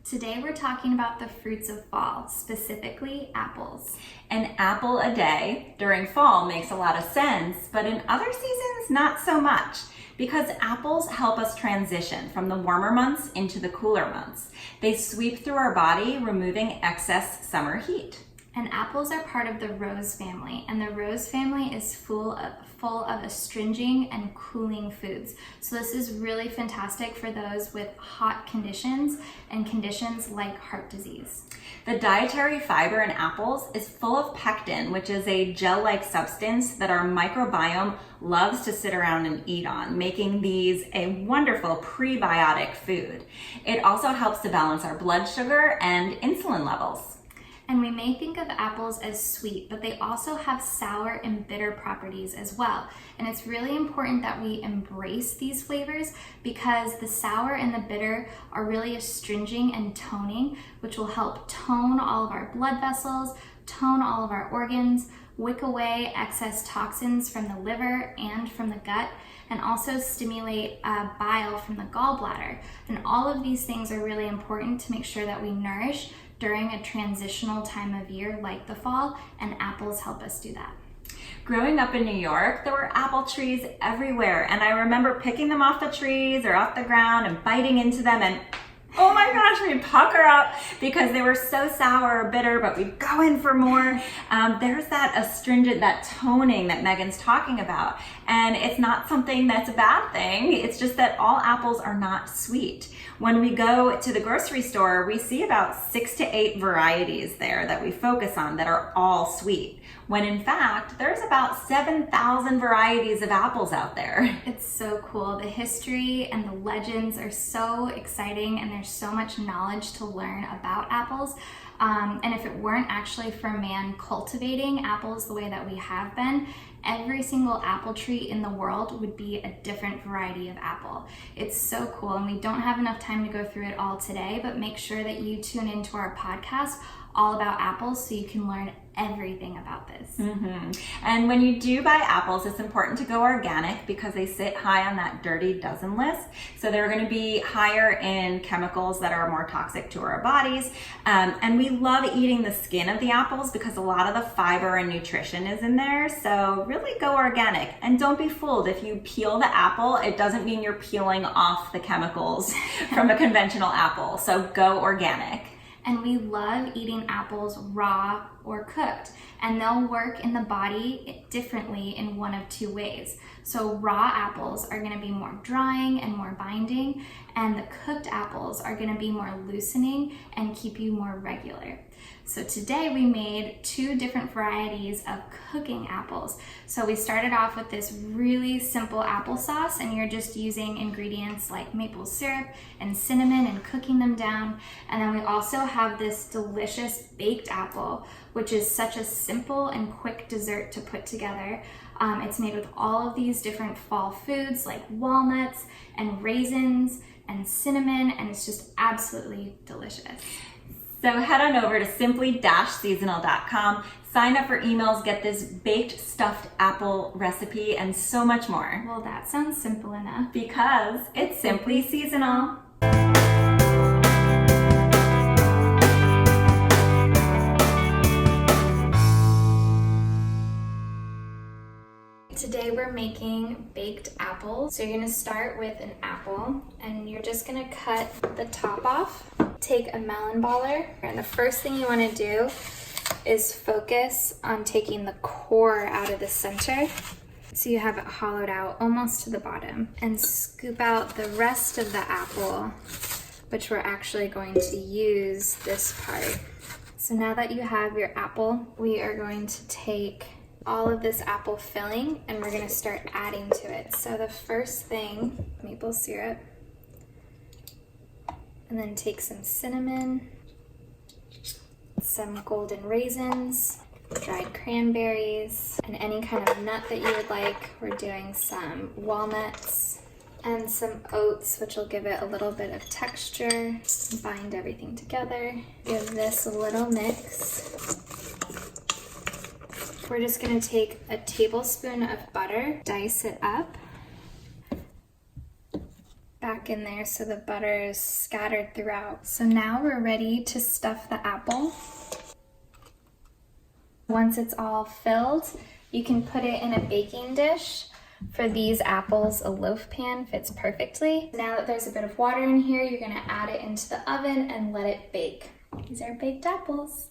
Today we're talking about the fruits of fall, specifically apples. An apple a day during fall makes a lot of sense, but in other seasons, not so much, because apples help us transition from the warmer months into the cooler months. They sweep through our body, removing excess summer heat. And apples are part of the rose family, and the rose family is full of astringent and cooling foods. So this is really fantastic for those with hot conditions and conditions like heart disease. The dietary fiber in apples is full of pectin, which is a gel-like substance that our microbiome loves to sit around and eat on, making these a wonderful prebiotic food. It also helps to balance our blood sugar and insulin levels. And we may think of apples as sweet, but they also have sour and bitter properties as well. And it's really important that we embrace these flavors because the sour and the bitter are really astringent and toning, which will help tone all of our blood vessels, tone all of our organs, wick away excess toxins from the liver and from the gut, and also stimulate bile from the gallbladder. And all of these things are really important to make sure that we nourish during a transitional time of year like the fall, and apples help us do that. Growing up in New York, there were apple trees everywhere, and I remember picking them off the trees or off the ground and biting into them, and oh my gosh, we'd pucker up because they were so sour or bitter, but we'd go in for more. There's that astringent, that toning that Megan's talking about. And it's not something that's a bad thing. It's just that all apples are not sweet. When we go to the grocery store, we see about 6 to 8 varieties there that we focus on that are all sweet, when in fact, there's about 7,000 varieties of apples out there. It's so cool. The history and the legends are so exciting, and there's so much knowledge to learn about apples. And if it weren't actually for man cultivating apples the way that we have been, every single apple tree in the world would be a different variety of apple. It's so cool, and we don't have enough time to go through it all today, but make sure that you tune into our podcast all about apples so you can learn everything about this. And when you do buy apples, it's important to go organic because they sit high on that dirty dozen list. So they're going to be higher in chemicals that are more toxic to our bodies. And we love eating the skin of the apples because a lot of the fiber and nutrition is in there. So really go organic, and don't be fooled. If you peel the apple, it doesn't mean you're peeling off the chemicals from a conventional apple. So go organic. And we love eating apples raw or cooked, and they'll work in the body differently in one of two ways. So raw apples are going to be more drying and more binding, and the cooked apples are going to be more loosening and keep you more regular. So today we made 2 different varieties of cooking apples. So we started off with this really simple applesauce, and you're just using ingredients like maple syrup and cinnamon and cooking them down. And then we also have this delicious baked apple, which is such a simple and quick dessert to put together. It's made with all of these different fall foods like walnuts and raisins and cinnamon, and it's just absolutely delicious. So head on over to simply-seasonal.com, sign up for emails, get this baked stuffed apple recipe, and so much more. Well, that sounds simple enough. Because it's Simply Seasonal. Today we're making baked apples. So you're gonna start with an apple, and you're just gonna cut the top off. Take a melon baller, and the first thing you wanna do is focus on taking the core out of the center, so you have it hollowed out almost to the bottom, and scoop out the rest of the apple, which we're actually going to use this part. So now that you have your apple, we are going to take all of this apple filling, and we're gonna start adding to it. So the first thing, maple syrup, and then take some cinnamon, some golden raisins, dried cranberries, and any kind of nut that you would like. We're doing some walnuts and some oats, which will give it a little bit of texture, bind everything together. Give this a little mix. We're just gonna take a tablespoon of butter, dice it up, back in there so the butter is scattered throughout. So now we're ready to stuff the apple. Once it's all filled, you can put it in a baking dish. For these apples, a loaf pan fits perfectly. Now that there's a bit of water in here, you're gonna add it into the oven and let it bake. These are baked apples.